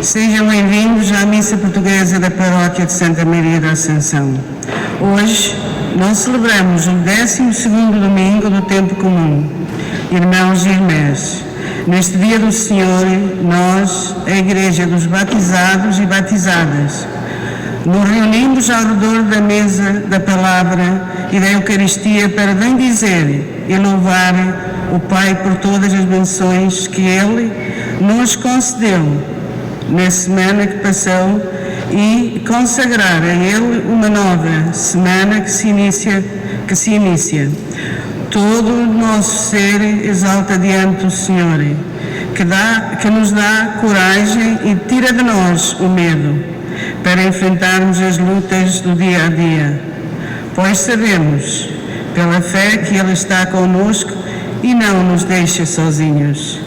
Sejam bem-vindos à missa portuguesa da Paróquia de Santa Maria da Ascensão. Hoje nós celebramos o 12º domingo do tempo comum. Irmãos e irmãs, neste dia do Senhor, nós, a Igreja dos batizados e batizadas, nos reunimos ao redor da mesa da Palavra e da Eucaristia para bendizer e louvar o Pai por todas as benções que Ele nos concedeu na semana que passou e consagrar a Ele uma nova semana que se inicia. Todo o nosso ser exalta diante do Senhor, que nos dá coragem e tira de nós o medo para enfrentarmos as lutas do dia a dia, pois sabemos, pela fé, que Ele está conosco e não nos deixa sozinhos.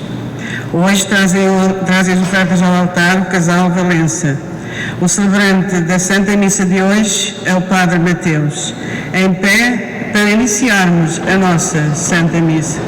Hoje trazem as ofertas ao altar o casal Valença. O celebrante da Santa Missa de hoje é o Padre Mateus. Em pé para iniciarmos a nossa Santa Missa.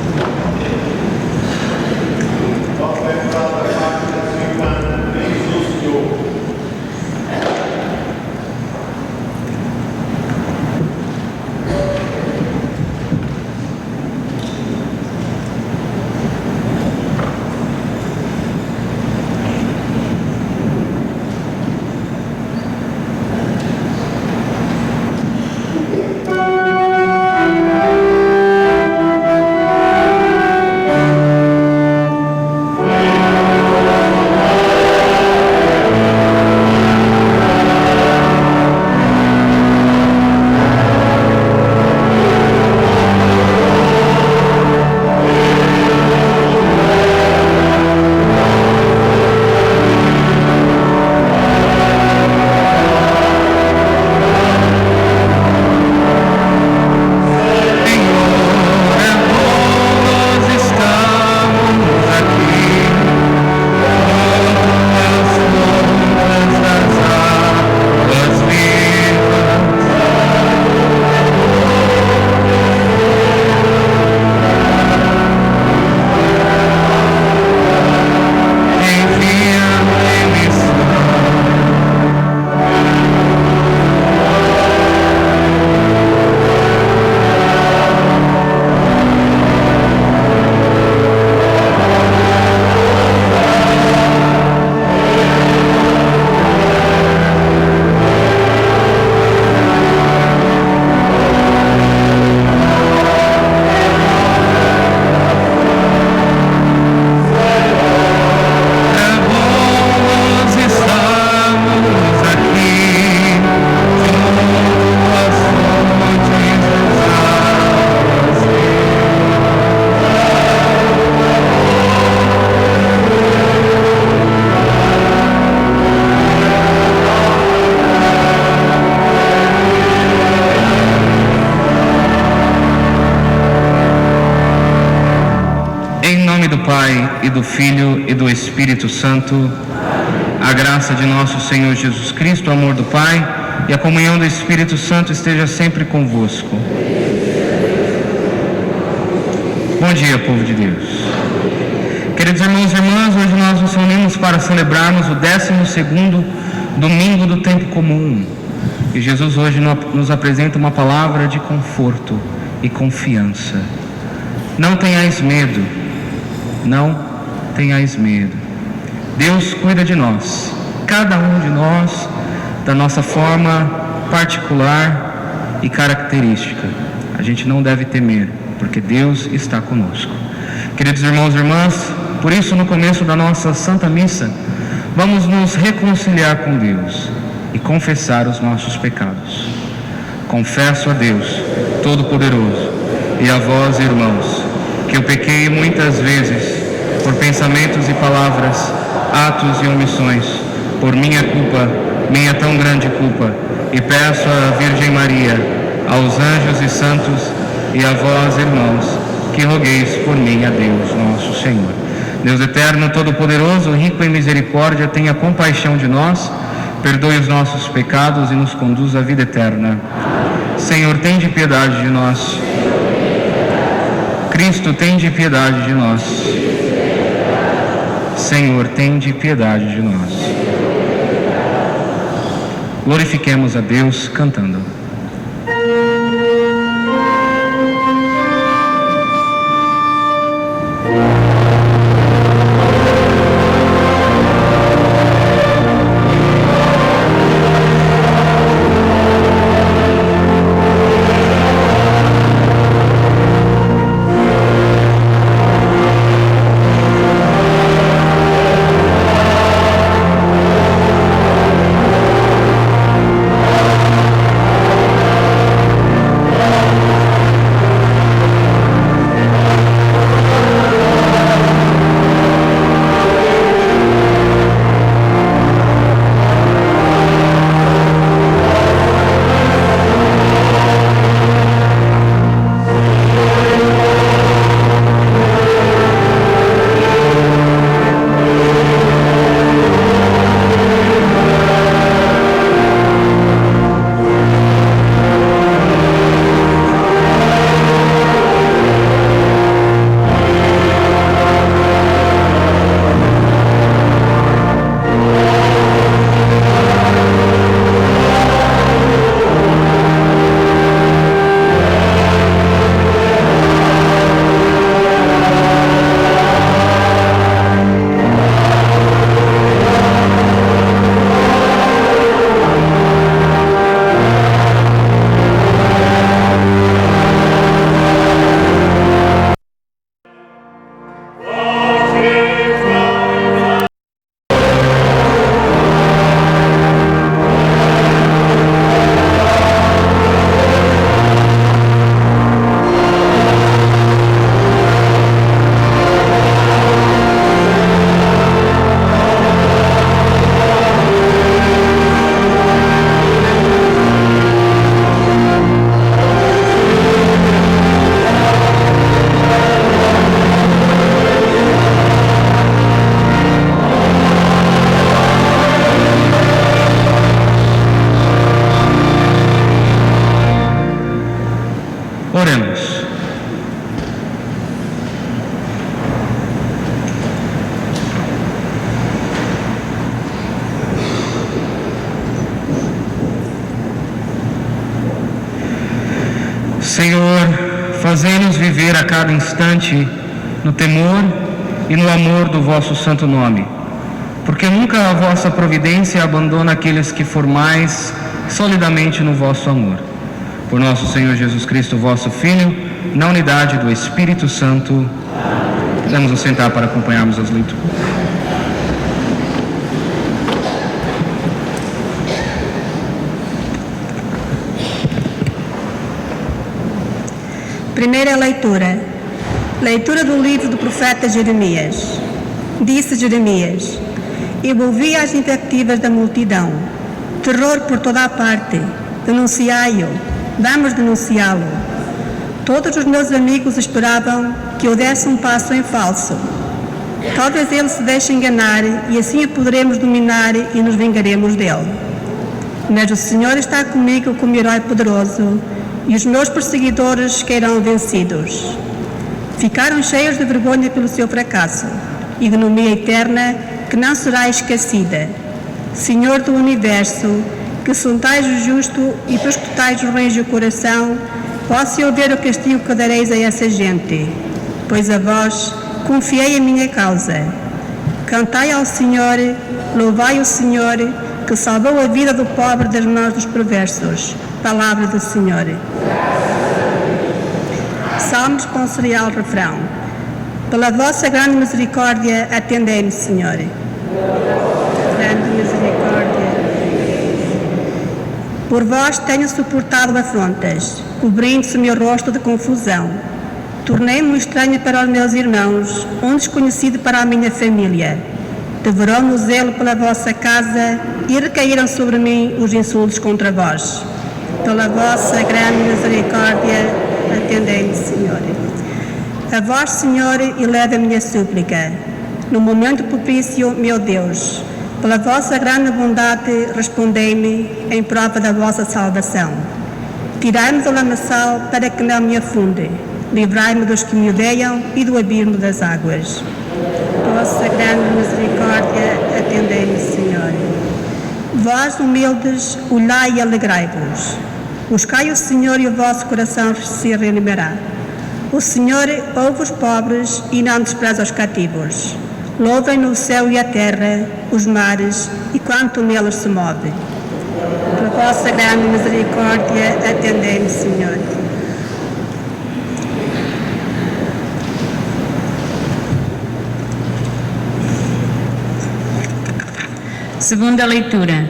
E do Filho e do Espírito Santo, a graça de nosso Senhor Jesus Cristo, o amor do Pai e a comunhão do Espírito Santo esteja sempre convosco. Bom dia, povo de Deus. Queridos irmãos e irmãs, hoje nós nos reunimos para celebrarmos o 12º domingo do tempo comum. E Jesus hoje nos apresenta uma palavra de conforto e confiança. Não tenhais medo. Não tenhais medo. Deus cuida de nós, cada um de nós, da nossa forma particular e característica. A gente não deve temer, porque Deus está conosco. Queridos irmãos e irmãs, por isso no começo da nossa Santa Missa, vamos nos reconciliar com Deus e confessar os nossos pecados. Confesso a Deus Todo-Poderoso e a vós, irmãos, que eu pequei muitas vezes por pensamentos e palavras, atos e omissões, por minha culpa, minha tão grande culpa, e peço à Virgem Maria, aos anjos e santos e a vós, irmãos, que rogueis por mim a Deus nosso Senhor. Deus eterno, todo-poderoso, rico em misericórdia, tenha compaixão de nós, perdoe os nossos pecados e nos conduz à vida eterna. Senhor, tende piedade de nós. Cristo, tende piedade de nós. Senhor, tende piedade de nós. Glorifiquemos a Deus cantando. Oremos. Senhor, fazei-nos viver a cada instante no temor e no amor do vosso santo nome, porque nunca a vossa providência abandona aqueles que formais solidamente no vosso amor. Por nosso Senhor Jesus Cristo, vosso Filho, na unidade do Espírito Santo. Podemos nos sentar para acompanharmos as leituras. Primeira leitura. Leitura do livro do profeta Jeremias. Disse Jeremias: Eu ouvi as invectivas da multidão, terror por toda a parte, denunciai-o, vamos denunciá-lo. Todos os meus amigos esperavam que eu desse um passo em falso. Talvez ele se deixe enganar e assim o poderemos dominar e nos vingaremos dele. Mas o Senhor está comigo como herói poderoso e os meus perseguidores cairão vencidos. Ficaram cheios de vergonha pelo seu fracasso, ignomia eterna que não será esquecida. Senhor do universo, que sondais o justo e perscrutais os reis do coração, posso eu ver o castigo que dareis a essa gente, pois a vós confiei a minha causa. Cantai ao Senhor, louvai o Senhor, que salvou a vida do pobre das mãos dos perversos. Palavra do Senhor. Salmo responsorial, refrão. Pela vossa grande misericórdia, atendei-me, Senhor. Grande misericórdia. Por vós tenho suportado afrontas, cobrindo-se o meu rosto de confusão. Tornei-me um estranho para os meus irmãos, um desconhecido para a minha família. Devorou-me o zelo pela vossa casa e recaíram sobre mim os insultos contra vós. Pela vossa grande misericórdia, atendei-me, Senhor. A vós, Senhor, eleva a minha súplica. No momento propício, meu Deus, pela vossa grande bondade, respondei-me em prova da vossa salvação. Tirai-me do lamaçal para que não me afunde. Livrai-me dos que me odeiam e do abismo das águas. Vossa grande misericórdia, atendei-me, Senhor. Vós, humildes, olhai e alegrai-vos. Buscai o Senhor e o vosso coração se reanimará. O Senhor ouve os pobres e não despreza os cativos. Louvem no céu e a terra, os mares e quanto neles se move. Pela vossa grande misericórdia, atendei-me, Senhor. Segunda leitura.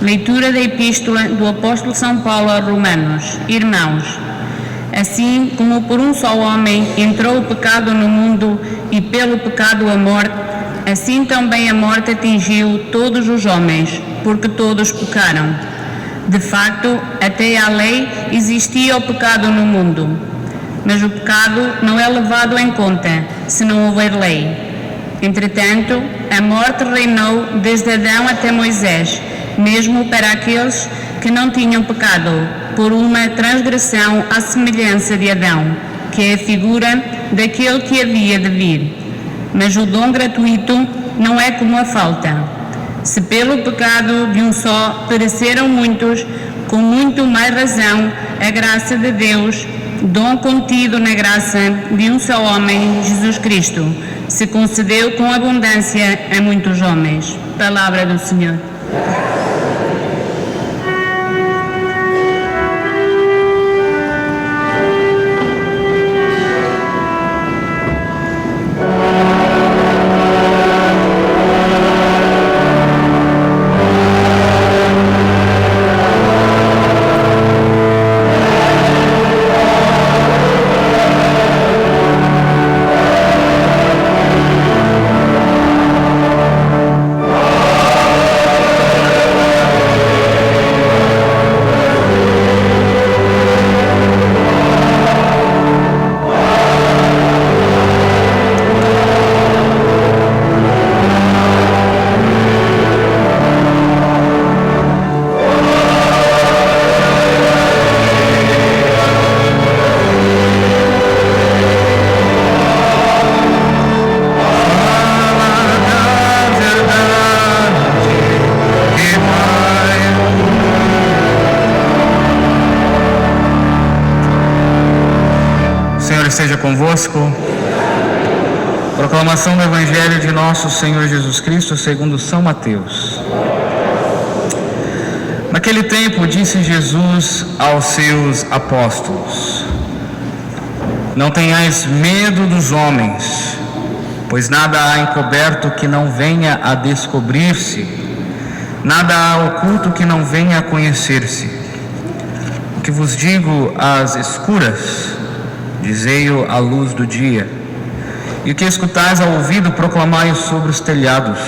Leitura da Epístola do Apóstolo São Paulo aos Romanos. Irmãos, assim como por um só homem entrou o pecado no mundo e pelo pecado a morte, assim também a morte atingiu todos os homens, porque todos pecaram. De facto, até à lei existia o pecado no mundo, mas o pecado não é levado em conta se não houver lei. Entretanto, a morte reinou desde Adão até Moisés, mesmo para aqueles que não tinham pecado, por uma transgressão à semelhança de Adão, que é a figura daquele que havia de vir. Mas o dom gratuito não é como a falta. Se pelo pecado de um só pereceram muitos, com muito mais razão a graça de Deus, dom contido na graça de um só homem, Jesus Cristo, se concedeu com abundância a muitos homens. Palavra do Senhor. Seja convosco. Proclamação do Evangelho de nosso Senhor Jesus Cristo segundo São Mateus. Naquele tempo disse Jesus aos seus apóstolos: Não tenhais medo dos homens, pois nada há encoberto que não venha a descobrir-se, nada há oculto que não venha a conhecer-se. O que vos digo às escuras, dizei-o à luz do dia, e o que escutais ao ouvido, proclamai-o sobre os telhados.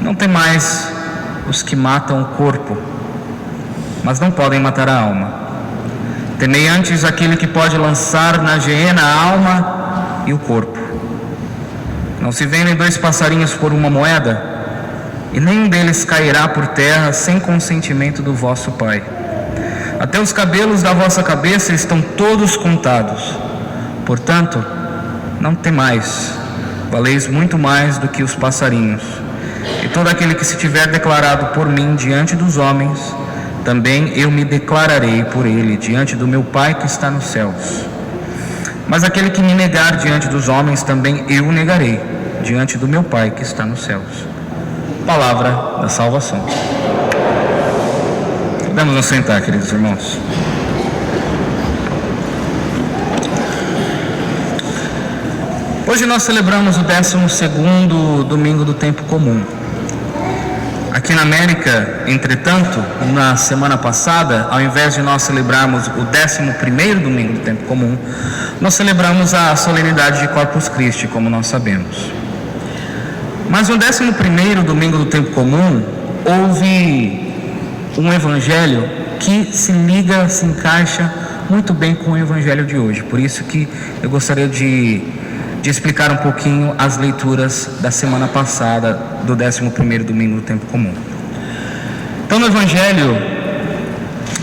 Não temais os que matam o corpo, mas não podem matar a alma. Temei antes aquele que pode lançar na geena a alma e o corpo. Não se vendem 2 passarinhos por uma moeda, e nenhum deles cairá por terra sem consentimento do vosso Pai. Até os cabelos da vossa cabeça estão todos contados. Portanto, não temais, valeis muito mais do que os passarinhos. E todo aquele que se tiver declarado por mim diante dos homens, também eu me declararei por ele diante do meu Pai que está nos céus. Mas aquele que me negar diante dos homens, também eu o negarei diante do meu Pai que está nos céus. Palavra da salvação. Vamos nos sentar, queridos irmãos. Hoje nós celebramos o 12º domingo do tempo comum. Aqui na América, entretanto, na semana passada, ao invés de nós celebrarmos o 11º domingo do tempo comum, nós celebramos a solenidade de Corpus Christi, como nós sabemos. Mas no 11º domingo do tempo comum, houve um evangelho que se liga, se encaixa muito bem com o evangelho de hoje. Por isso que eu gostaria de explicar um pouquinho as leituras da semana passada do 11º domingo do tempo comum. Então, no evangelho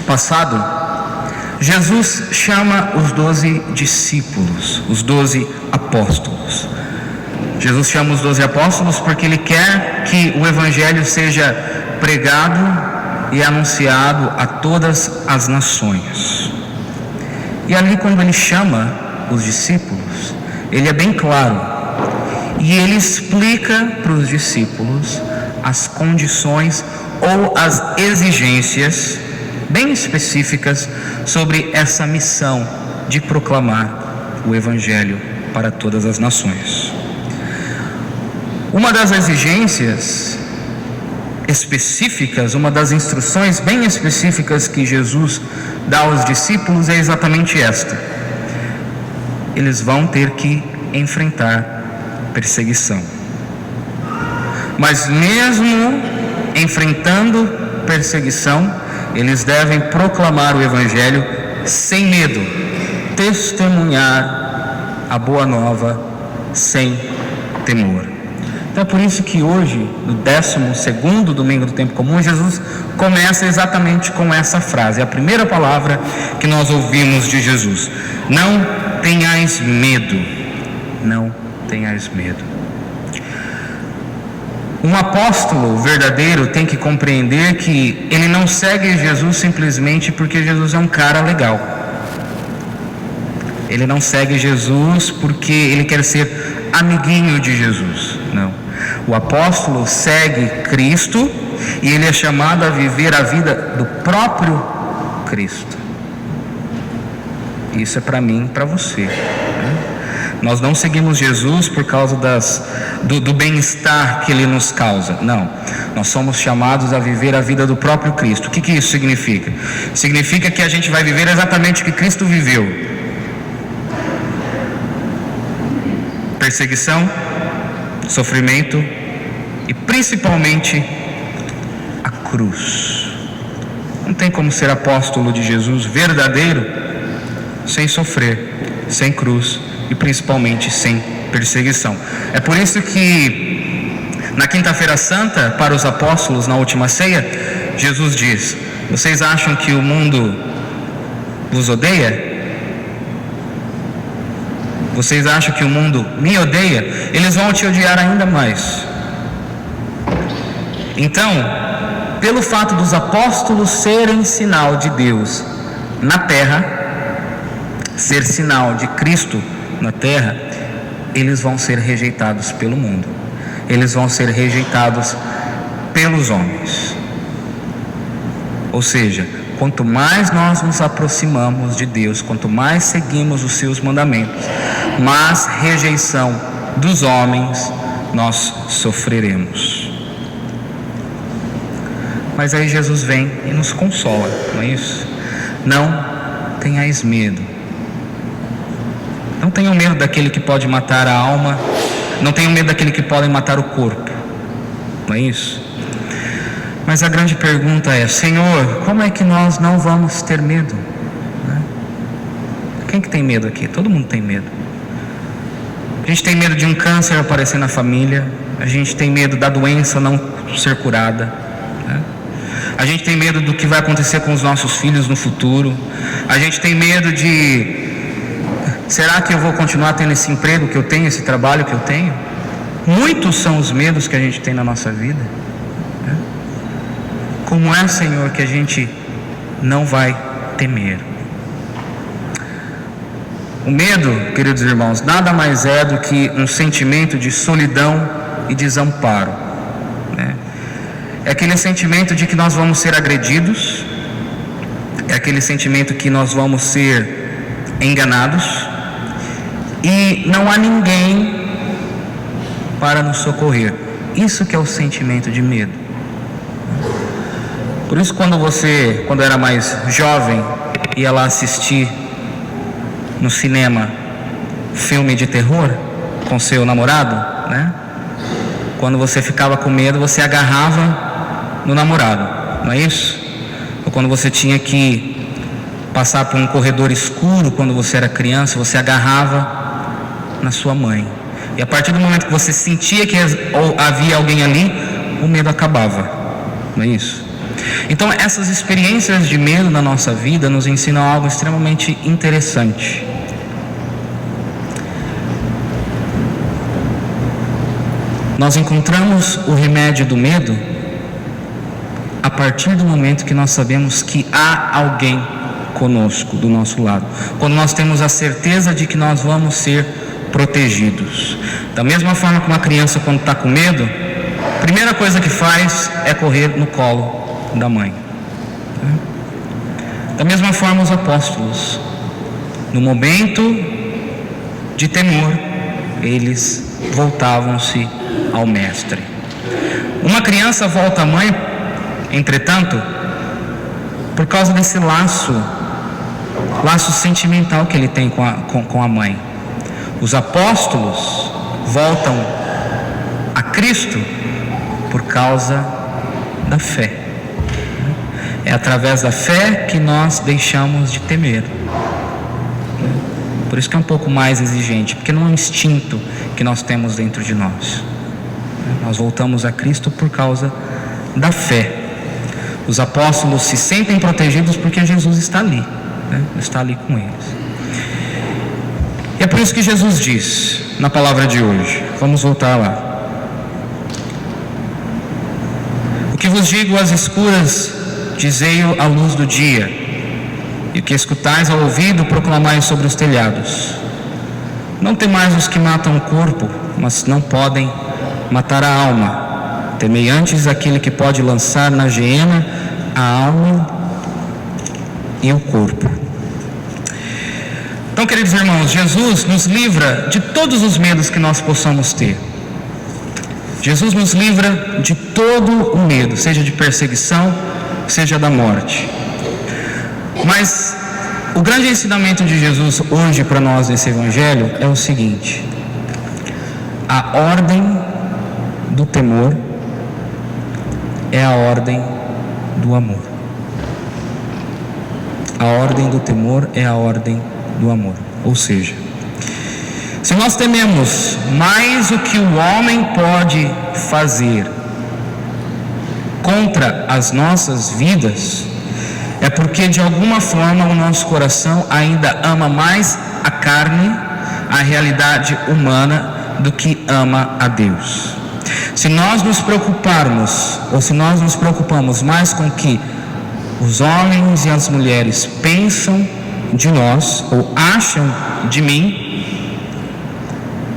passado, Jesus chama os 12 discípulos, os 12 apóstolos. Jesus chama os 12 apóstolos porque Ele quer que o evangelho seja pregado e anunciado a todas as nações. E ali, quando ele chama os discípulos, ele é bem claro e ele explica para os discípulos as condições ou as exigências bem específicas sobre essa missão de proclamar o Evangelho para todas as nações. Uma das exigências específicas, uma das instruções bem específicas que Jesus dá aos discípulos é exatamente esta: eles vão ter que enfrentar perseguição. Mas mesmo enfrentando perseguição, eles devem proclamar o Evangelho sem medo, testemunhar a boa nova sem temor. Então é por isso que hoje, no 12º domingo do tempo comum, Jesus começa exatamente com essa frase, a primeira palavra que nós ouvimos de Jesus: não tenhais medo, não tenhais medo. Um apóstolo verdadeiro tem que compreender que ele não segue Jesus simplesmente porque Jesus é um cara legal. Ele não segue Jesus porque ele quer ser amiguinho de Jesus. Não. O apóstolo segue Cristo e ele é chamado a viver a vida do próprio Cristo. Isso é para mim e para você, né? Nós não seguimos Jesus por causa do bem-estar que Ele nos causa. Não, nós somos chamados a viver a vida do próprio Cristo. O que isso significa? Significa que a gente vai viver exatamente o que Cristo viveu: perseguição, sofrimento e principalmente a cruz. Não tem como ser apóstolo de Jesus verdadeiro sem sofrer, sem cruz e principalmente sem perseguição. É por isso que na quinta-feira santa, para os apóstolos, na última ceia, Jesus diz: vocês acham que o mundo vos odeia? Vocês acham que o mundo me odeia? Eles vão te odiar ainda mais. Então, pelo fato dos apóstolos serem sinal de Deus na terra, ser sinal de Cristo na terra, eles vão ser rejeitados pelo mundo, eles vão ser rejeitados pelos homens. Ou seja, quanto mais nós nos aproximamos de Deus, quanto mais seguimos os seus mandamentos, mais rejeição dos homens nós sofreremos. Mas aí Jesus vem e nos consola, não é isso? Não tenhais medo. Não tenham medo daquele que pode matar a alma, não tenham medo daquele que pode matar o corpo, não é isso? Mas a grande pergunta é: Senhor, como é que nós não vamos ter medo? Quem que tem medo aqui? Todo mundo tem medo. A gente tem medo de um câncer aparecer na família, a gente tem medo da doença não ser curada, né? A gente tem medo do que vai acontecer com os nossos filhos no futuro, a gente tem medo de: será que eu vou continuar tendo esse emprego que eu tenho, esse trabalho que eu tenho? Muitos são os medos que a gente tem na nossa vida, né? Como é, Senhor, que a gente não vai temer? O medo, queridos irmãos, nada mais é do que um sentimento de solidão e desamparo, né? É aquele sentimento de que nós vamos ser agredidos, é aquele sentimento que nós vamos ser enganados e não há ninguém para nos socorrer. Isso que é o sentimento de medo. Por isso, quando era mais jovem, ia lá assistir no cinema filme de terror com seu namorado, né? Quando você ficava com medo, você agarrava no namorado, não é isso? Ou quando você tinha que passar por um corredor escuro, quando você era criança, você agarrava na sua mãe. E a partir do momento que você sentia que havia alguém ali, o medo acabava, não é isso? Então, essas experiências de medo na nossa vida nos ensinam algo extremamente interessante. Nós encontramos o remédio do medo a partir do momento que nós sabemos que há alguém conosco, do nosso lado. Quando nós temos a certeza de que nós vamos ser protegidos. Da mesma forma que uma criança, quando está com medo, a primeira coisa que faz é correr no colo da mãe. Da mesma forma, os apóstolos, no momento de temor, eles voltavam-se ao Mestre. Uma criança volta à mãe, entretanto, por causa desse laço sentimental que ele tem com a mãe. Os apóstolos voltam a Cristo por causa da fé. É através da fé que nós deixamos de temer. Por isso que é um pouco mais exigente, porque não é um instinto que nós temos dentro de nós. Nós voltamos a Cristo por causa da fé. Os apóstolos se sentem protegidos porque Jesus está ali, está ali com eles. E é por isso que Jesus diz na palavra de hoje, vamos voltar lá: o que vos digo às escuras, dizei-o à luz do dia, e o que escutais ao ouvido, proclamai sobre os telhados. Não temais os que matam o corpo, mas não podem matar a alma. Temei antes aquele que pode lançar na geena a alma e o corpo. Então, queridos irmãos, Jesus nos livra de todos os medos que nós possamos ter. Jesus nos livra de todo o medo, seja de perseguição, seja da morte. Mas o grande ensinamento de Jesus hoje para nós nesse Evangelho é o seguinte: a ordem do temor é a ordem do amor. A ordem do temor é a ordem do amor. Ou seja, se nós tememos mais o que o homem pode fazer contra as nossas vidas, é porque de alguma forma o nosso coração ainda ama mais a carne, a realidade humana, do que ama a Deus. Se nós nos preocuparmos, ou se nós nos preocupamos mais com o que os homens e as mulheres pensam de nós, ou acham de mim,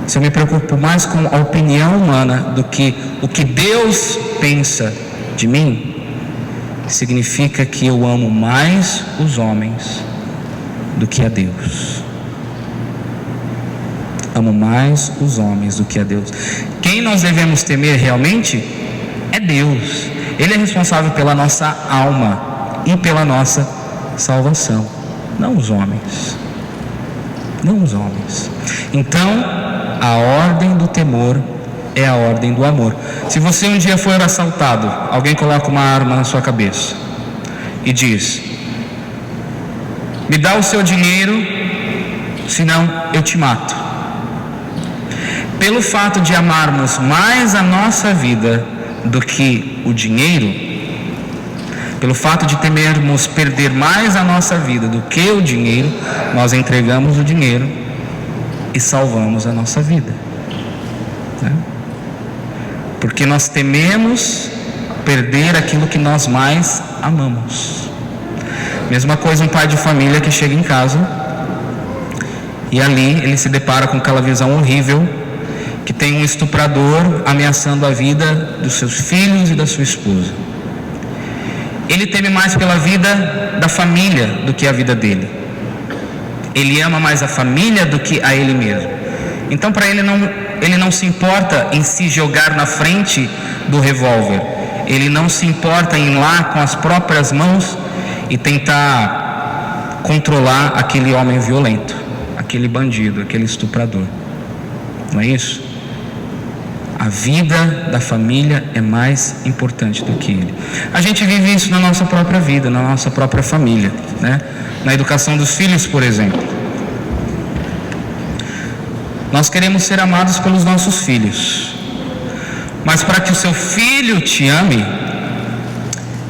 se eu me preocupo mais com a opinião humana do que o que Deus pensa de mim, significa que eu amo mais os homens do que a Deus. Amo mais os homens do que a Deus. Quem nós devemos temer realmente é Deus. Ele é responsável pela nossa alma e pela nossa salvação, não os homens. Não os homens. Então, a ordem do temor é a ordem do amor. Se você um dia for assaltado, alguém coloca uma arma na sua cabeça e diz: me dá o seu dinheiro, senão eu te mato. Pelo fato de amarmos mais a nossa vida do que o dinheiro, pelo fato de temermos perder mais a nossa vida do que o dinheiro, nós entregamos o dinheiro e salvamos a nossa vida, né? Porque nós tememos perder aquilo que nós mais amamos. Mesma coisa um pai de família que chega em casa e ali ele se depara com aquela visão horrível que tem um estuprador ameaçando a vida dos seus filhos e da sua esposa. Ele teme mais pela vida da família do que a vida dele. Ele ama mais a família do que a ele mesmo. Então, para ele não se importa em se jogar na frente do revólver. Ele não se importa em ir lá com as próprias mãos e tentar controlar aquele homem violento, aquele bandido, aquele estuprador. Não é isso? A vida da família é mais importante do que ele. A gente vive isso na nossa própria vida, na nossa própria família, né? Na educação dos filhos, por exemplo. Nós queremos ser amados pelos nossos filhos, mas para que o seu filho te ame,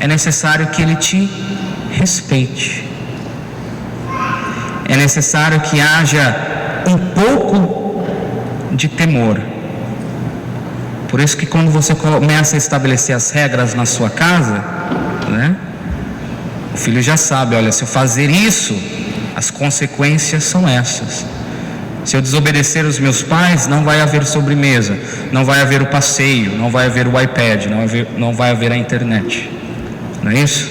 é necessário que ele te respeite. É necessário que haja um pouco de temor. Por isso que quando você começa a estabelecer as regras na sua casa, né, o filho já sabe, olha, se eu fazer isso, as consequências são essas. Se eu desobedecer os meus pais, não vai haver sobremesa, não vai haver o passeio, não vai haver o iPad, não vai haver a internet. Não é isso?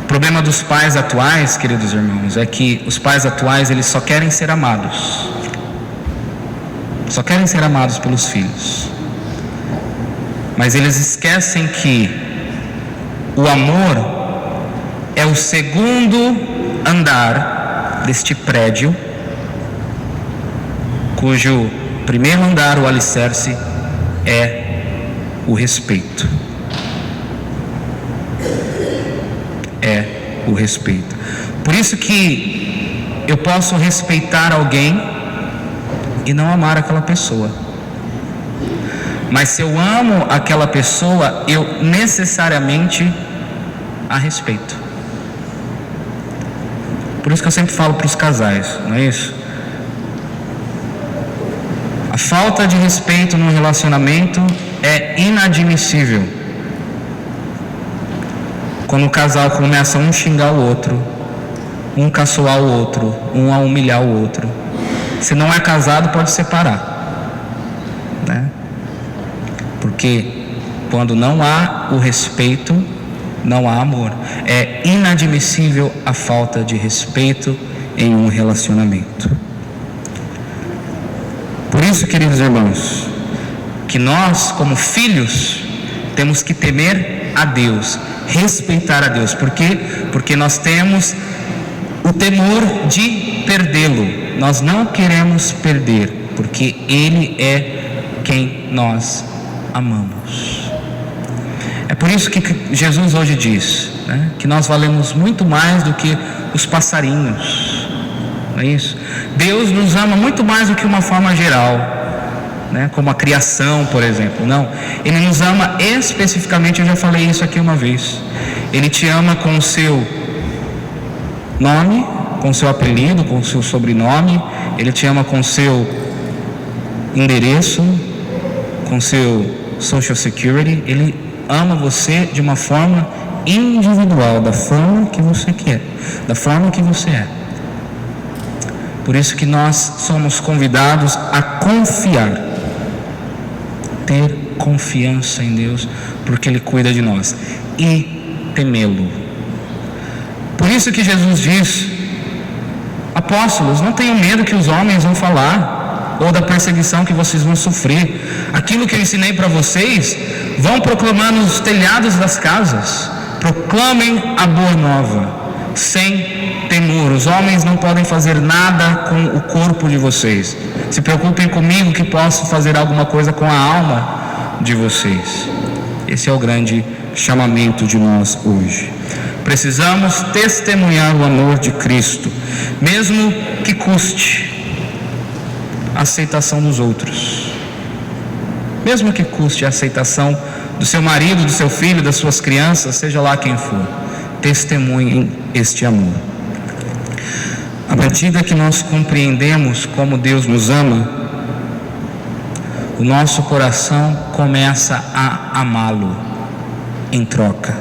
O problema dos pais atuais, queridos irmãos, é que os pais atuais, eles só querem ser amados. Só querem ser amados pelos filhos. Mas eles esquecem que o amor é o segundo andar deste prédio, cujo primeiro andar, o alicerce, é o respeito. É o respeito. Por isso que eu posso respeitar alguém e não amar aquela pessoa. Mas se eu amo aquela pessoa, eu necessariamente a respeito. Por isso que eu sempre falo para os casais, não é isso? A falta de respeito no relacionamento é inadmissível. Quando o casal começa um xingar o outro, um caçoar o outro, um a humilhar o outro. Se não é casado, pode separar, né? Porque quando não há o respeito, não há amor. É inadmissível a falta de respeito em um relacionamento. Por isso, queridos irmãos, que nós, como filhos, temos que temer a Deus, respeitar a Deus. Por quê? Porque nós temos o temor de perdê-lo. Nós não queremos perder, porque Ele é quem nós amamos. É por isso que Jesus hoje diz, né, que nós valemos muito mais do que os passarinhos. Não é isso? Deus nos ama muito mais do que uma forma geral, né, como a criação, por exemplo. Não, Ele nos ama especificamente. Eu já falei isso aqui uma vez. Ele te ama com o seu nome, com o seu apelido, com o seu sobrenome. Ele te ama com o seu endereço, com o seu social security. Ele ama você de uma forma individual, da forma que você quer, da forma que você é. Por isso que nós somos convidados a confiar, ter confiança em Deus, porque Ele cuida de nós, e temê-lo. Por isso que Jesus diz: apóstolos, não tenham medo que os homens vão falar, ou da perseguição que vocês vão sofrer. Aquilo que eu ensinei para vocês, vão proclamar nos telhados das casas. Proclamem a boa nova, sem temor. Os homens não podem fazer nada com o corpo de vocês. Se preocupem comigo, que posso fazer alguma coisa com a alma de vocês. Esse é o grande chamamento de nós hoje. Precisamos testemunhar o amor de Cristo, mesmo que custe a aceitação dos outros, mesmo que custe a aceitação do seu marido, do seu filho, das suas crianças, seja lá quem for. Testemunhem este amor. À medida que nós compreendemos como Deus nos ama, o nosso coração começa a amá-lo em troca.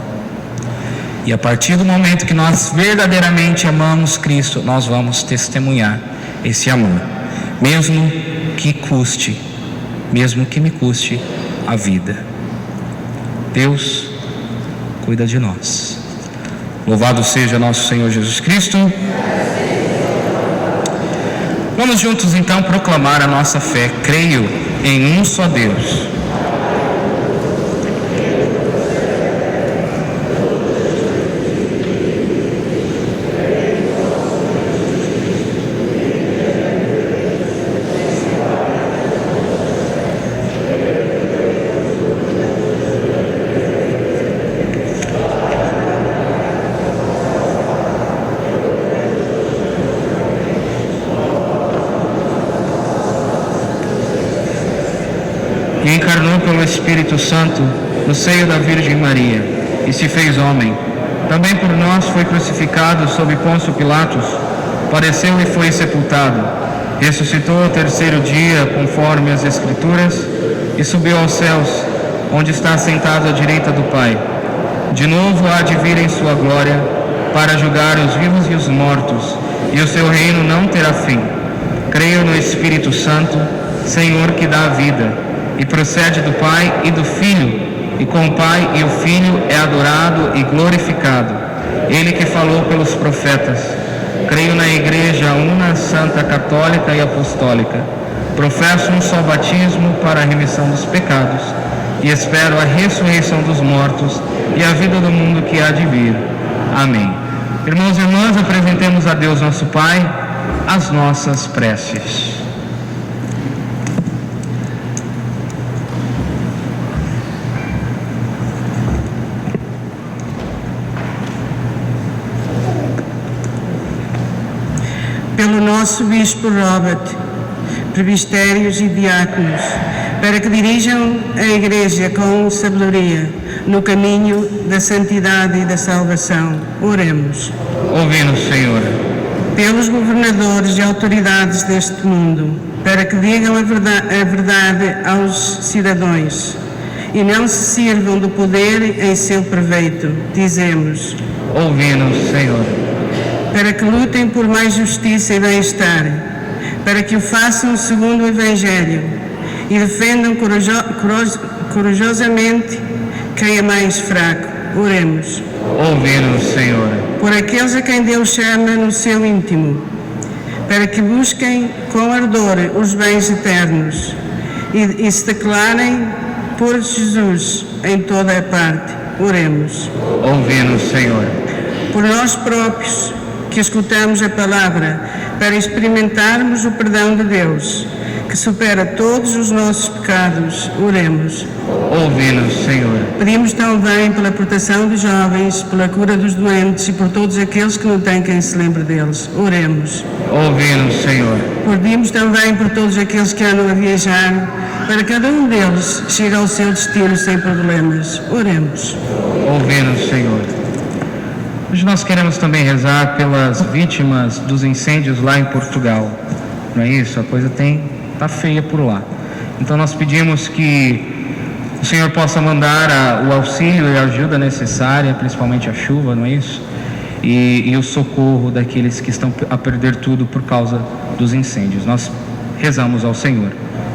E a partir do momento que nós verdadeiramente amamos Cristo, nós vamos testemunhar esse amor, mesmo que custe, mesmo que me custe a vida. Deus cuida de nós. Louvado seja nosso Senhor Jesus Cristo. Vamos juntos então proclamar a nossa fé. Creio em um só Deus. E encarnou pelo Espírito Santo no seio da Virgem Maria e se fez homem. Também por nós foi crucificado sob Pôncio Pilatos, padeceu e foi sepultado. Ressuscitou ao terceiro dia, conforme as Escrituras, e subiu aos céus, onde está assentado à direita do Pai. De novo há de vir em sua glória, para julgar os vivos e os mortos, e o seu reino não terá fim. Creio no Espírito Santo, Senhor que dá a vida, e procede do Pai e do Filho, e com o Pai e o Filho é adorado e glorificado. Ele que falou pelos profetas. Creio na Igreja una, santa, católica e apostólica. Professo um só batismo para a remissão dos pecados, e espero a ressurreição dos mortos e a vida do mundo que há de vir. Amém. Irmãos e irmãs, apresentemos a Deus nosso Pai as nossas preces. Pelo nosso Bispo Robert, presbitérios e diáconos, para que dirijam a Igreja com sabedoria no caminho da santidade e da salvação. Oremos. Ouvi-nos, Senhor. Pelos governadores e autoridades deste mundo, para que digam a verdade aos cidadãos e não se sirvam do poder em seu proveito. Dizemos. Ouvi-nos, Senhor. Para que lutem por mais justiça e bem-estar, para que o façam segundo o Evangelho e defendam corajosamente quem é mais fraco. Oremos. Ouvi-nos, Senhor. Por aqueles a quem Deus chama no seu íntimo, para que busquem com ardor os bens eternos e se declarem por Jesus em toda a parte. Oremos. Ouvi-nos, Senhor. Por nós próprios, que escutamos a palavra, para experimentarmos o perdão de Deus, que supera todos os nossos pecados. Oremos. Ouvi-nos, Senhor. Pedimos também pela proteção dos jovens, pela cura dos doentes e por todos aqueles que não têm quem se lembre deles. Oremos. Ouvi-nos, Senhor. Pedimos também por todos aqueles que andam a viajar, para cada um deles chegue ao seu destino sem problemas. Oremos. Ouvi-nos, Senhor. Hoje nós queremos também rezar pelas vítimas dos incêndios lá em Portugal. Não é isso? A coisa está feia por lá. Então nós pedimos que o Senhor possa mandar o auxílio e a ajuda necessária, principalmente a chuva, não é isso? E o socorro daqueles que estão a perder tudo por causa dos incêndios. Nós rezamos ao Senhor.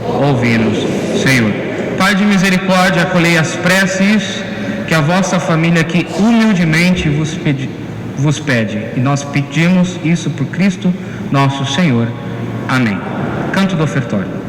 Ouvi-nos, Senhor. Pai de misericórdia, acolhei as preces que a vossa família aqui humildemente vos pede. E nós pedimos isso por Cristo nosso Senhor. Amém. Canto do ofertório.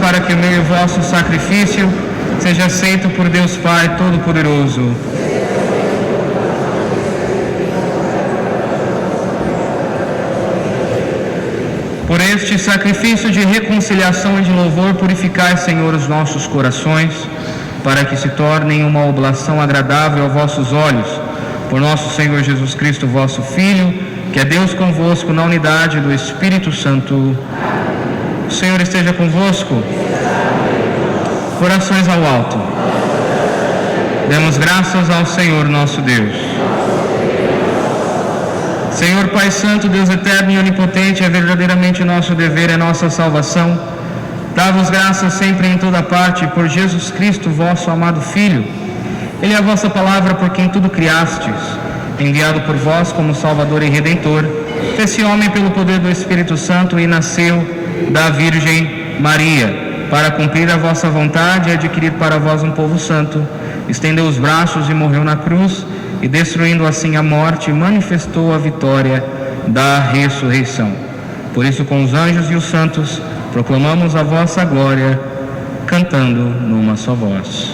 para que o meu e o vosso sacrifício seja aceito por Deus Pai Todo-Poderoso. Por este sacrifício de reconciliação e de louvor, purificai, Senhor, os nossos corações, para que se tornem uma oblação agradável aos vossos olhos. Por nosso Senhor Jesus Cristo, vosso Filho, que é Deus convosco na unidade do Espírito Santo. O Senhor esteja convosco. Corações ao alto. Demos graças ao Senhor nosso Deus. Senhor Pai Santo, Deus eterno e onipotente, é verdadeiramente nosso dever, é nossa salvação. Dá-vos graças sempre em toda parte por Jesus Cristo, vosso amado Filho. Ele é a vossa palavra por quem tudo criastes, enviado por vós como Salvador e Redentor. Fez-se homem pelo poder do Espírito Santo e nasceu da Virgem Maria, para cumprir a vossa vontade e adquirir para vós um povo santo. Estendeu os braços e morreu na cruz, e destruindo assim a morte, manifestou a vitória da ressurreição. Por isso, com os anjos e os santos, proclamamos a vossa glória, cantando numa só voz.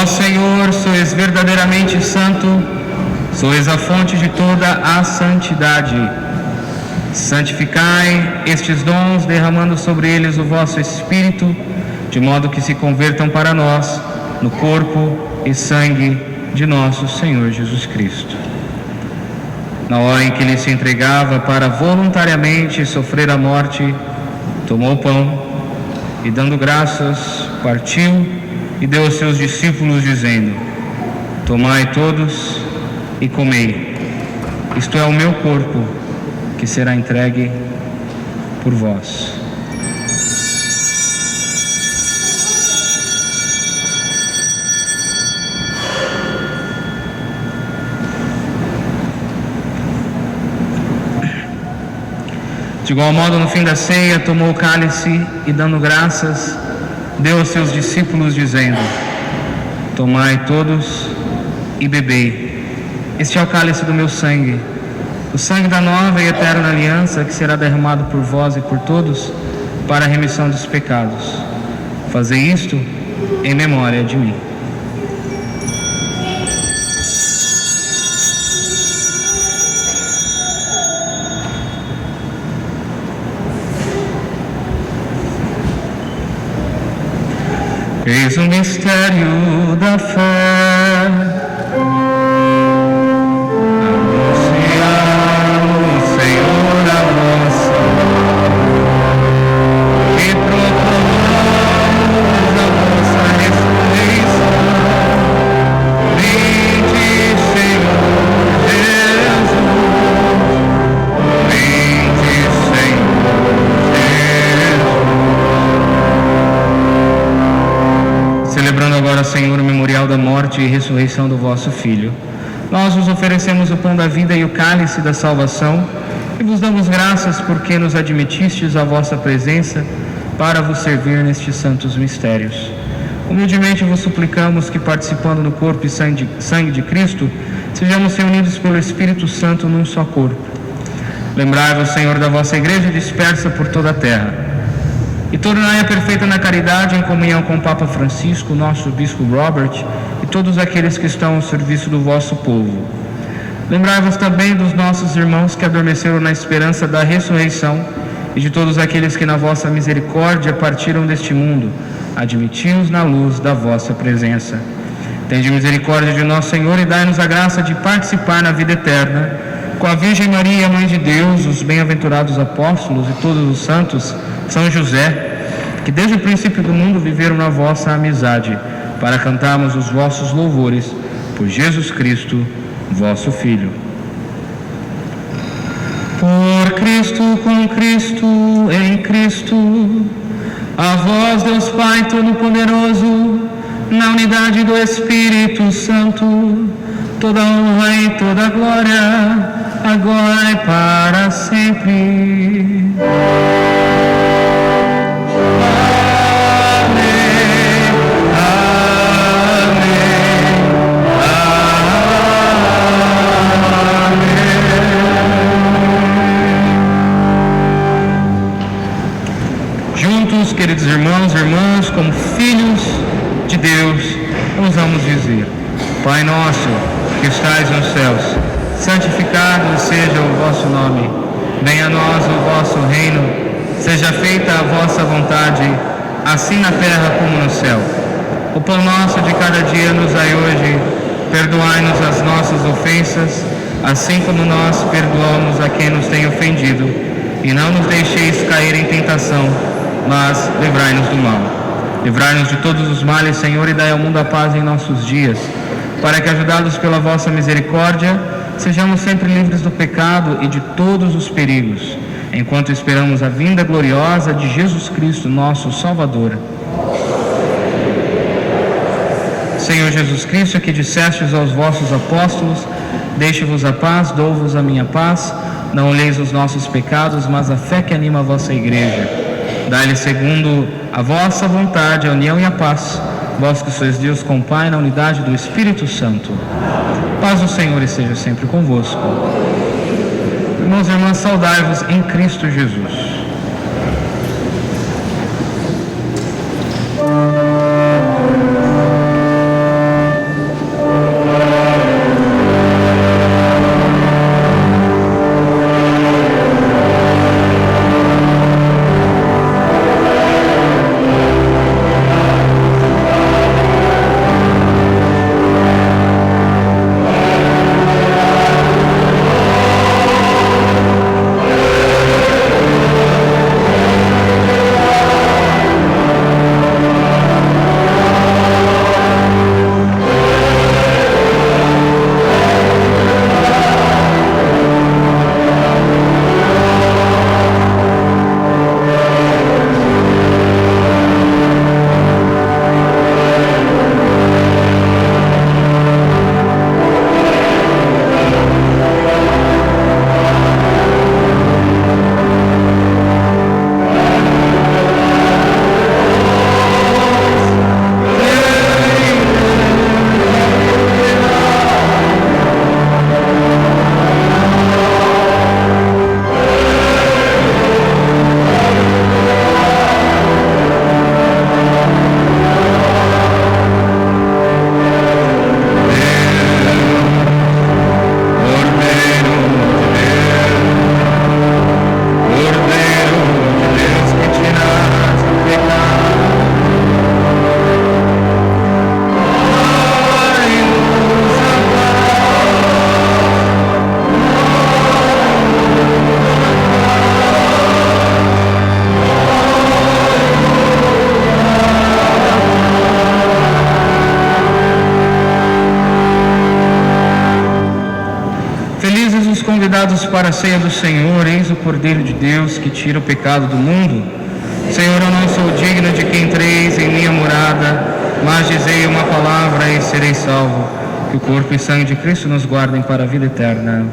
Senhor, sois verdadeiramente santo, sois a fonte de toda a santidade. Santificai estes dons, derramando sobre eles o vosso Espírito, de modo que se convertam para nós no corpo e sangue de nosso Senhor Jesus Cristo. Na hora em que ele se entregava para voluntariamente sofrer a morte, tomou o pão e, dando graças, partiu e deu aos seus discípulos, dizendo: tomai todos e comei. Isto é o meu corpo, que será entregue por vós. De igual modo, no fim da ceia, tomou o cálice e, dando graças, deu aos seus discípulos, dizendo: tomai todos e bebei. Este é o cálice do meu sangue, o sangue da nova e eterna aliança, que será derramado por vós e por todos para a remissão dos pecados. Fazei isto em memória de mim. Eis o mistério da fé. Anunciamos, Senhor, a vossa e proclamamos a vossa ressurreição. Vinde, Senhor Jesus. Vinde, Senhor Jesus. Celebrando agora, Senhor, o memorial da morte e ressurreição do vosso Filho, nós vos oferecemos o pão da vida e o cálice da salvação e vos damos graças porque nos admitistes à vossa presença para vos servir nestes santos mistérios. Humildemente vos suplicamos que, participando no corpo e sangue de Cristo, sejamos reunidos pelo Espírito Santo num só corpo. Lembrai-vos, Senhor, da vossa igreja dispersa por toda a terra, e tornai-a perfeita na caridade, em comunhão com o Papa Francisco, nosso Bispo Robert, e todos aqueles que estão ao serviço do vosso povo. Lembrai-vos também dos nossos irmãos que adormeceram na esperança da ressurreição, e de todos aqueles que na vossa misericórdia partiram deste mundo. Admiti-os na luz da vossa presença. Tende misericórdia de nosso Senhor e dai-nos a graça de participar na vida eterna, com a Virgem Maria, Mãe de Deus, os bem-aventurados apóstolos e todos os santos, São José, que desde o princípio do mundo viveram na vossa amizade, para cantarmos os vossos louvores por Jesus Cristo, vosso Filho. Por Cristo, com Cristo, em Cristo, a vós, Deus Pai Todo-Poderoso, na unidade do Espírito Santo, toda honra e toda glória, agora e para sempre. Juntos, queridos irmãos e irmãs, como filhos de Deus, ousamos dizer: Pai nosso, que estais nos céus, santificado seja o vosso nome. Venha a nós o vosso reino. Seja feita a vossa vontade, assim na terra como no céu. O pão nosso de cada dia nos dai hoje. Perdoai-nos as nossas ofensas, assim como nós perdoamos a quem nos tem ofendido. E não nos deixeis cair em tentação, mas livrai-nos do mal. Livrai-nos de todos os males, Senhor, e dai ao mundo a paz em nossos dias, para que, ajudados pela vossa misericórdia, sejamos sempre livres do pecado e de todos os perigos, enquanto esperamos a vinda gloriosa de Jesus Cristo, nosso Salvador. Senhor Jesus Cristo, que dissestes aos vossos apóstolos: deixe-vos a paz, dou-vos a minha paz, não olheis os nossos pecados, mas a fé que anima a vossa igreja. Dai-lhe segundo a vossa vontade a união e a paz, vós que sois Deus com o Pai, na unidade do Espírito Santo. Paz do Senhor esteja sempre convosco. Irmãos e irmãs, saudai-vos em Cristo Jesus. Convidados para a ceia do Senhor, eis o Cordeiro de Deus que tira o pecado do mundo. Senhor, eu não sou digno de que entreis em minha morada, mas dizei uma palavra e serei salvo. Que o corpo e sangue de Cristo nos guardem para a vida eterna.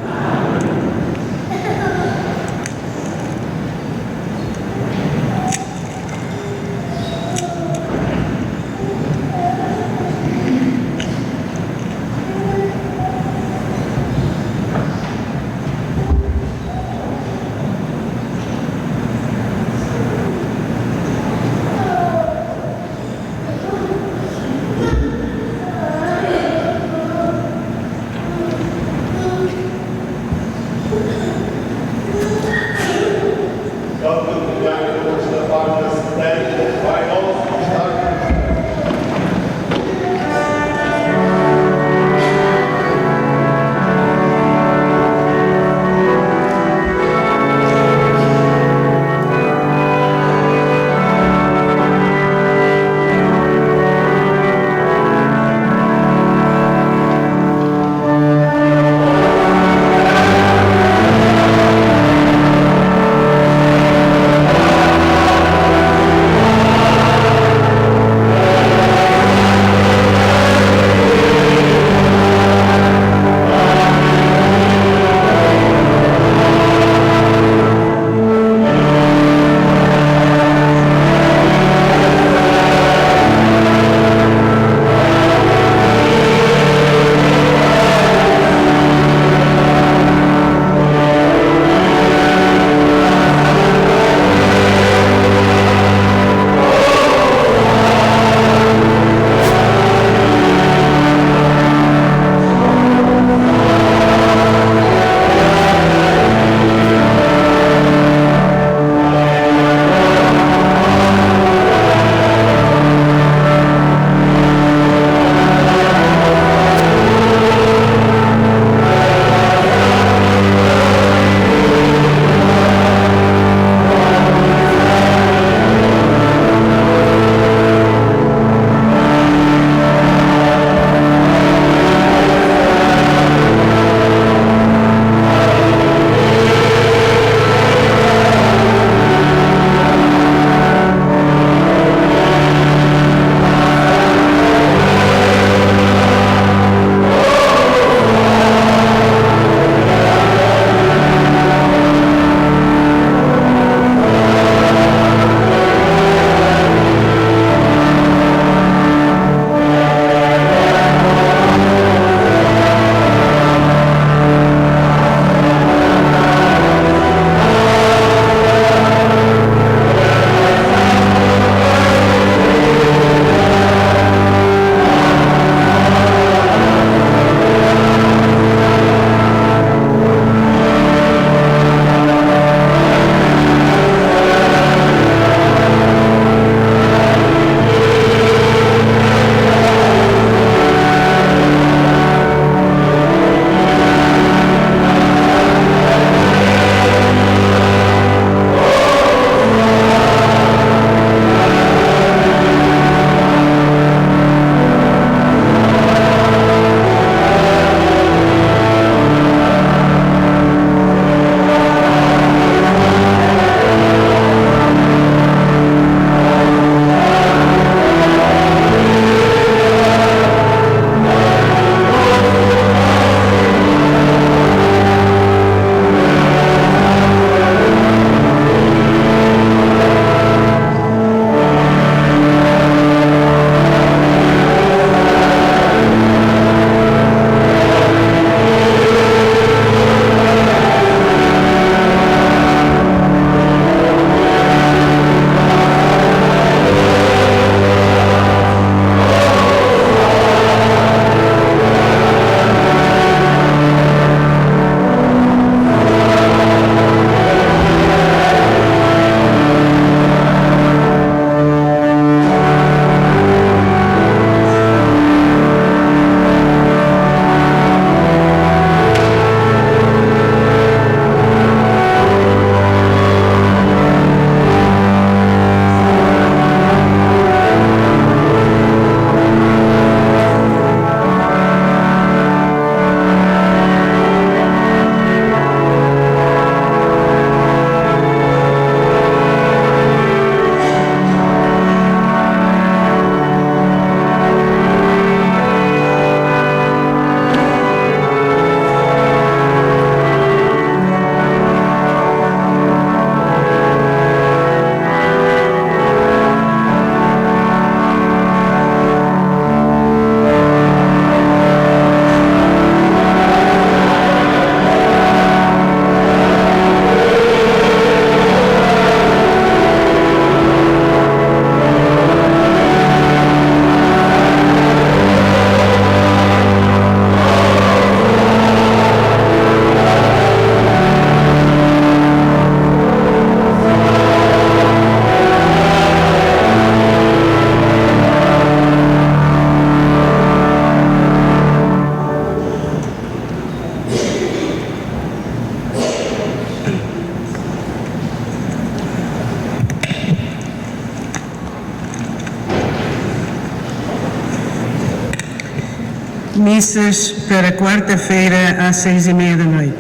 Missas para quarta-feira às 6h30.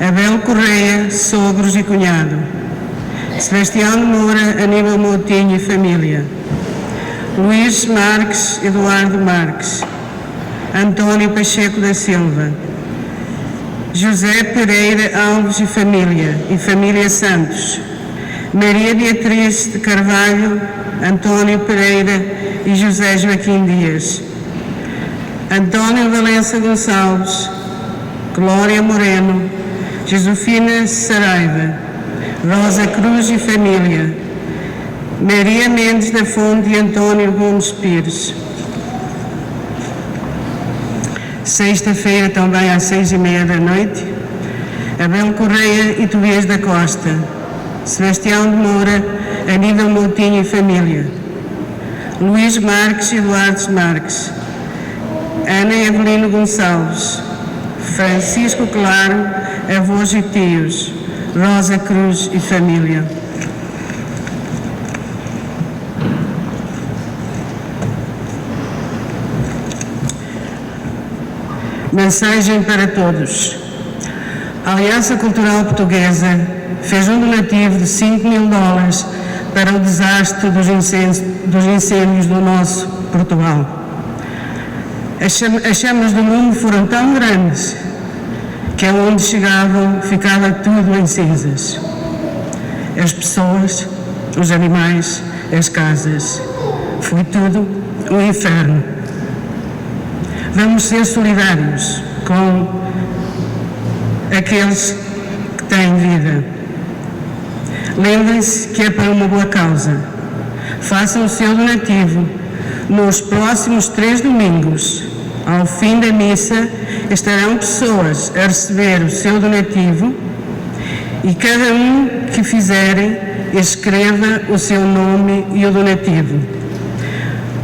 Abel Correia, sogros e cunhado. Sebastião de Moura, Aníbal Moutinho e família. Luís Marques, Eduardo Marques. António Pacheco da Silva. José Pereira Alves e família Santos. Maria Beatriz de Carvalho, António Pereira e José Joaquim Dias. António Valença Gonçalves, Glória Moreno, Josefina Saraiva, Rosa Cruz e família, Maria Mendes da Fonte e António Gomes Pires. Sexta-feira, também às 6h30, Abel Correia e Tobias da Costa, Sebastião de Moura, Aníbal Moutinho e família, Luís Marques e Eduardo Marques, Ana Evelino Gonçalves, Francisco Claro, avós e tios, Rosa Cruz e família. Mensagem para todos. A Aliança Cultural Portuguesa fez um donativo de $5.000 para o desastre dos incêndios do nosso Portugal. As chamas do mundo foram tão grandes que aonde chegavam ficava tudo em cinzas. As pessoas, os animais, as casas. Foi tudo um inferno. Vamos ser solidários com aqueles que têm vida. Lembrem-se que é para uma boa causa. Façam o seu donativo. Nos próximos 3 domingos, ao fim da missa, estarão pessoas a receber o seu donativo e cada um que fizerem escreva o seu nome e o donativo,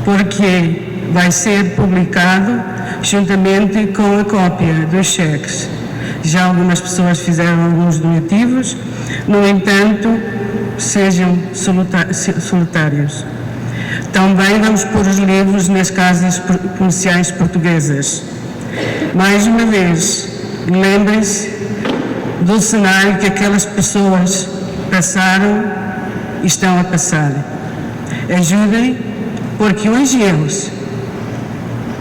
porque vai ser publicado juntamente com a cópia dos cheques. Já algumas pessoas fizeram alguns donativos, no entanto, sejam solitários. Também vamos pôr os livros nas casas comerciais portuguesas. Mais uma vez, lembrem-se do cenário que aquelas pessoas passaram e estão a passar. Ajudem, porque hoje eles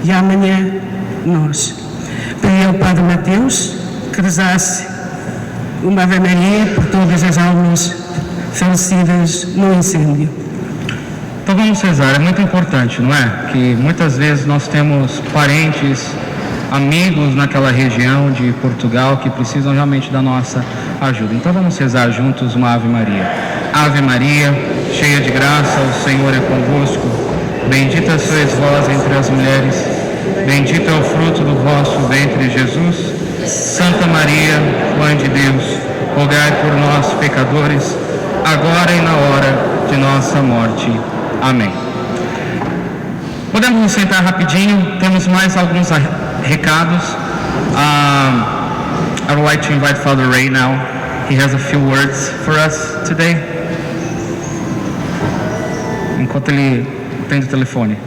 e amanhã nós. Pedi ao Padre Mateus que rezasse uma Ave Maria por todas as almas falecidas no incêndio. Então vamos rezar, é muito importante, não é? Que muitas vezes nós temos parentes, amigos naquela região de Portugal que precisam realmente da nossa ajuda. Então vamos rezar juntos uma Ave Maria. Ave Maria, cheia de graça, o Senhor é convosco. Bendita sois vós entre as mulheres, bendito é o fruto do vosso ventre, Jesus. Santa Maria, Mãe de Deus, rogai por nós, pecadores, agora e na hora de nossa morte. Amém. Podemos nos sentar rapidinho, temos mais alguns recados. I would like to invite Father Ray now. He has a few words for us today. Enquanto ele atende o telefone.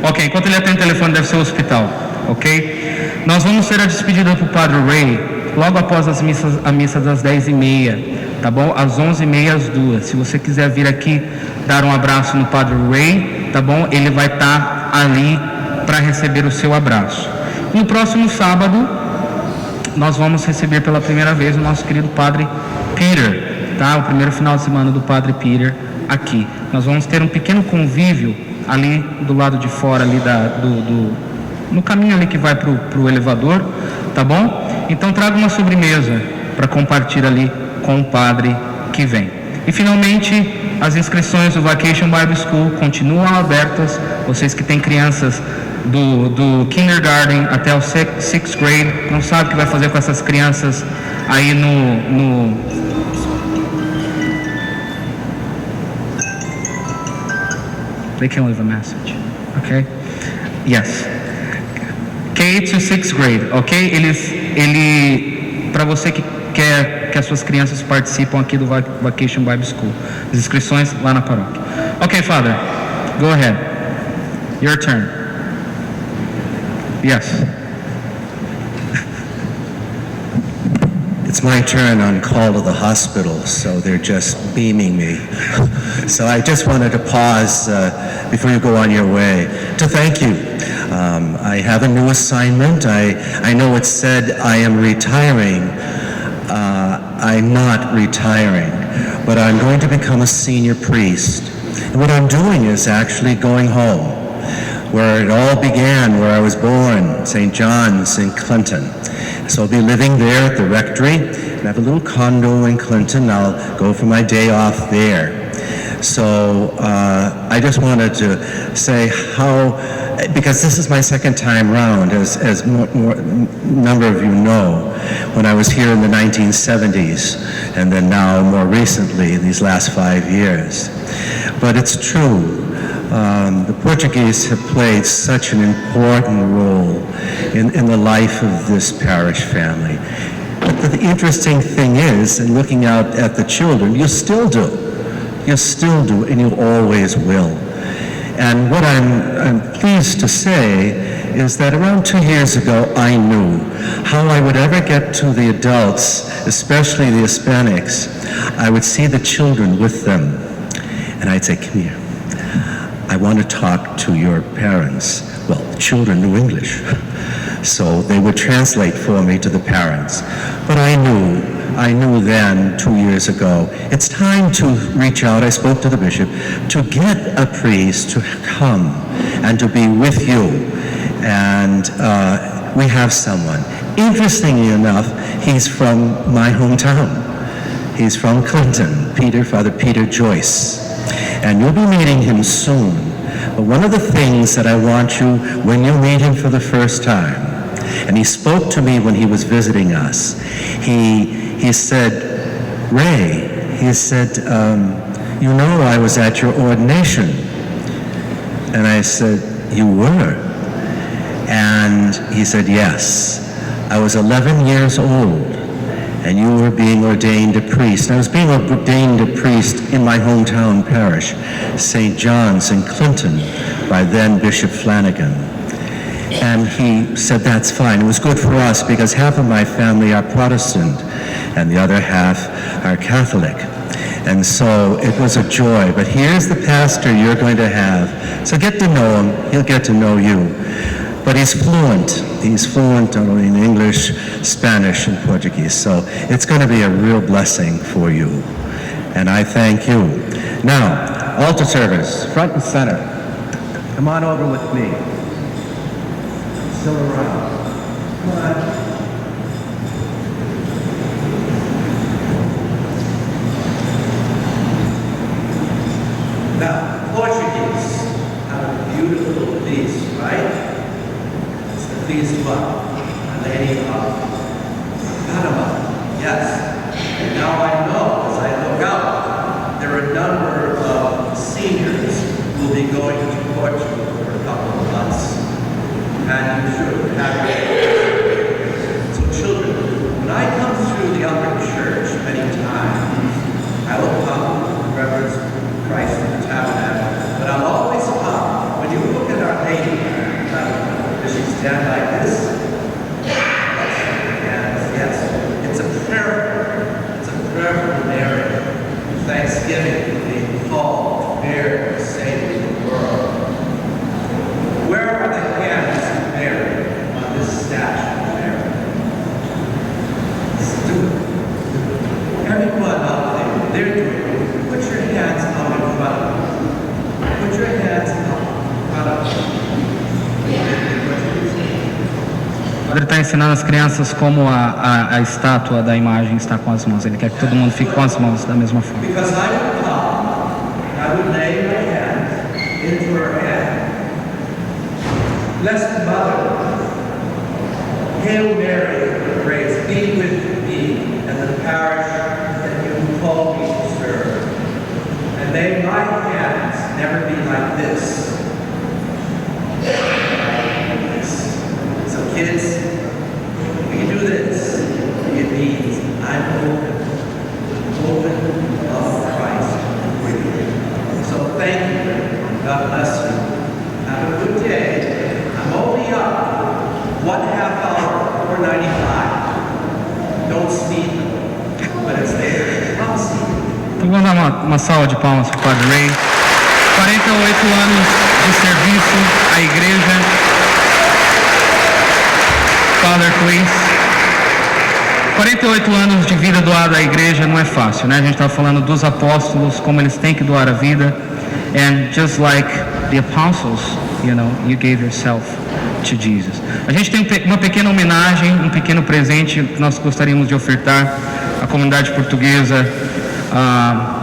Ok, enquanto ele atende o telefone, deve ser o hospital, ok? Nós vamos ter a despedida do Padre Ray logo após a missa das 10h30, tá bom? Às 11h30 às 2h. Se você quiser vir aqui dar um abraço no Padre Ray, tá bom? Ele vai estar ali para receber o seu abraço. No próximo sábado, nós vamos receber pela primeira vez o nosso querido Padre Peter, tá? O primeiro final de semana do Padre Peter aqui. Nós vamos ter um pequeno convívio ali do lado de fora, ali no caminho ali que vai pro elevador, tá bom? Então traga uma sobremesa para compartilhar ali com o padre que vem. E finalmente, as inscrições do Vacation Bible School continuam abertas. Vocês que têm crianças do kindergarten até o 6th grade, não sabe o que vai fazer com essas crianças aí no They can leave a message, okay? Yes. K to 6th grade, ok? Para você que quer que as suas crianças participem aqui do Vacation Bible School. As inscrições lá na paróquia. Ok, Father, go ahead. Your turn. Yes. It's my turn on call to the hospital, so they're just beaming me. So I just wanted to pause before you go on your way to thank you. I have a new assignment. I know it said I am retiring. I'm not retiring, but I'm going to become a senior priest. And what I'm doing is actually going home, where it all began, where I was born, St. John's in Clinton. So I'll be living there at the rectory, and I have a little condo in Clinton. I'll go for my day off there. So I just wanted to say how, because this is my second time round, as a number of you know, when I was here in the 1970s, and then now more recently, these last 5 years. But it's true. The Portuguese have played such an important role in the life of this parish family. But the interesting thing is, in looking out at the children, you still do. You still do, and you always will. And what I'm pleased to say is that around 2 years ago, I knew how I would ever get to the adults, especially the Hispanics. I would see the children with them, and I'd say, come here. I want to talk to your parents. Well, the children knew English, so they would translate for me to the parents. But I knew then, 2 years ago, it's time to reach out. I spoke to the bishop to get a priest to come and to be with you. And we have someone. Interestingly enough, he's from my hometown. He's from Clinton, Father Peter Joyce. And you'll be meeting him soon. But one of the things that I want you, when you meet him for the first time, and he spoke to me when he was visiting us, he said, Ray, he said, you know I was at your ordination. And I said, you were? And he said, yes. I was 11 years old, and you were being ordained a priest. I was being ordained a priest in my hometown parish, St. John's in Clinton, by then Bishop Flanagan. And he said, that's fine. It was good for us because half of my family are Protestant and the other half are Catholic. And so it was a joy. But here's the pastor you're going to have. So get to know him. He'll get to know you. But he's fluent. He's fluent not only in English, Spanish, and Portuguese. So it's going to be a real blessing for you. And I thank you. Now, altar service, front and center. Come on over with me. Still around. Come on. Now, Portuguese have a beautiful piece, right? Please what? A lady of Panama. Yes. And now I know, as I look out, there are a number of seniors who will be going to Portugal for a couple of months. And you should have it. So children, when I come through the upper church many times, I will come to reverence Christ in the tabernacle. But I'll always come when you look at Our Lady. Does she stand like this? Yes. It's a prayer. It's a prayer for Mary. Thanksgiving for being called to bear the Savior of the world. Where are the hands of Mary on this statue of Mary? Let's do it. Everyone out there, they're doing it. Put your hands out in front of you. Put your hands out in front of you. O padre está ensinando as crianças como a estátua da imagem está com as mãos. Ele quer que todo mundo fique com as mãos da mesma forma. Because I would come, I would lay my hand into her hand. Blessed Mother, Hail Mary, grace be with me and the parish that you called me to serve. And may my hands never be like this. So kids, when you do this, it means I'm open of Christ with you. So thank you. God bless you. Have a good uma salva de palmas para o Padre Ray. 48 anos de serviço à igreja. Father, please. 48 anos de vida doada à igreja não é fácil, né? A gente está falando dos apóstolos, como eles têm que doar a vida. And just like the apostles, you gave yourself to Jesus. A gente tem uma pequena homenagem, um pequeno presente que nós gostaríamos de ofertar à comunidade portuguesa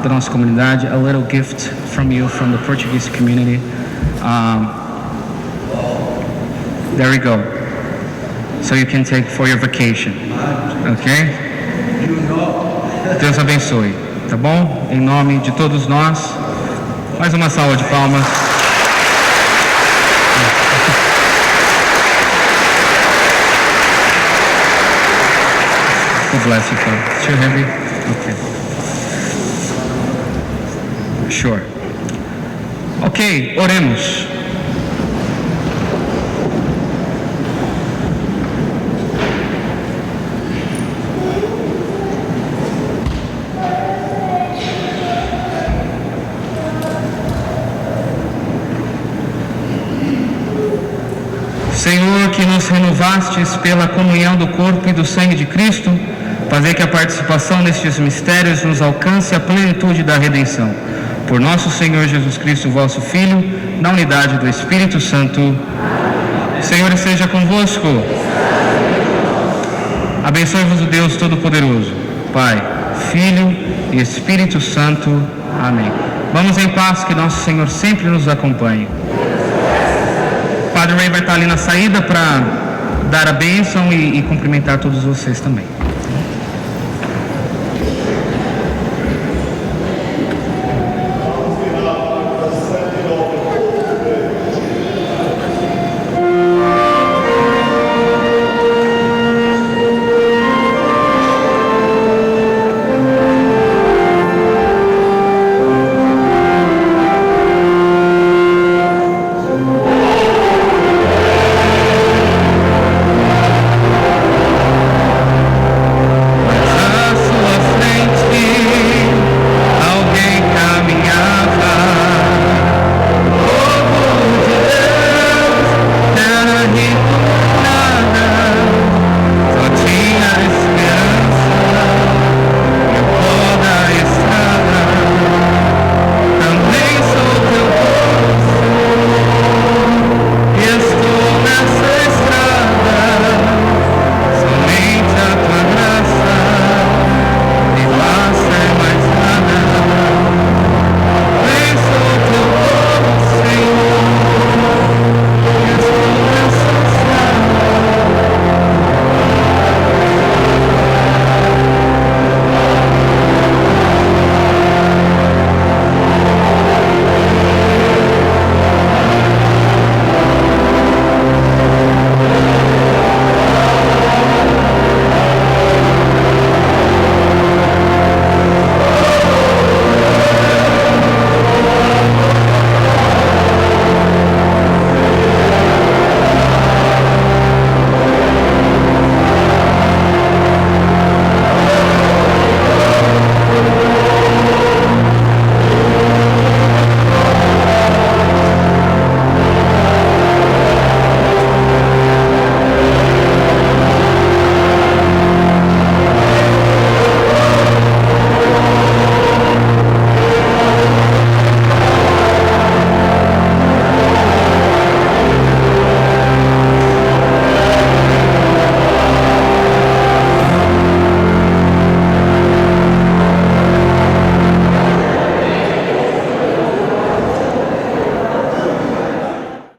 da nossa comunidade. A little gift from you, from the Portuguese community. There we go. So you can take for your vacation. Ok? Deus abençoe, tá bom? Em nome de todos nós, mais uma salva de palmas. God bless you, Father. Too heavy? Okay. Sure. Ok, oremos. Senhor, que nos renovastes pela comunhão do corpo e do sangue de Cristo, fazer que a participação nestes mistérios nos alcance a plenitude da redenção. Por nosso Senhor Jesus Cristo, vosso Filho, na unidade do Espírito Santo. Senhor esteja convosco. Abençoe-vos o Deus Todo-Poderoso, Pai, Filho e Espírito Santo. Amém. Vamos em paz, que nosso Senhor sempre nos acompanhe. O Padre Ray vai estar ali na saída para dar a bênção e cumprimentar todos vocês também.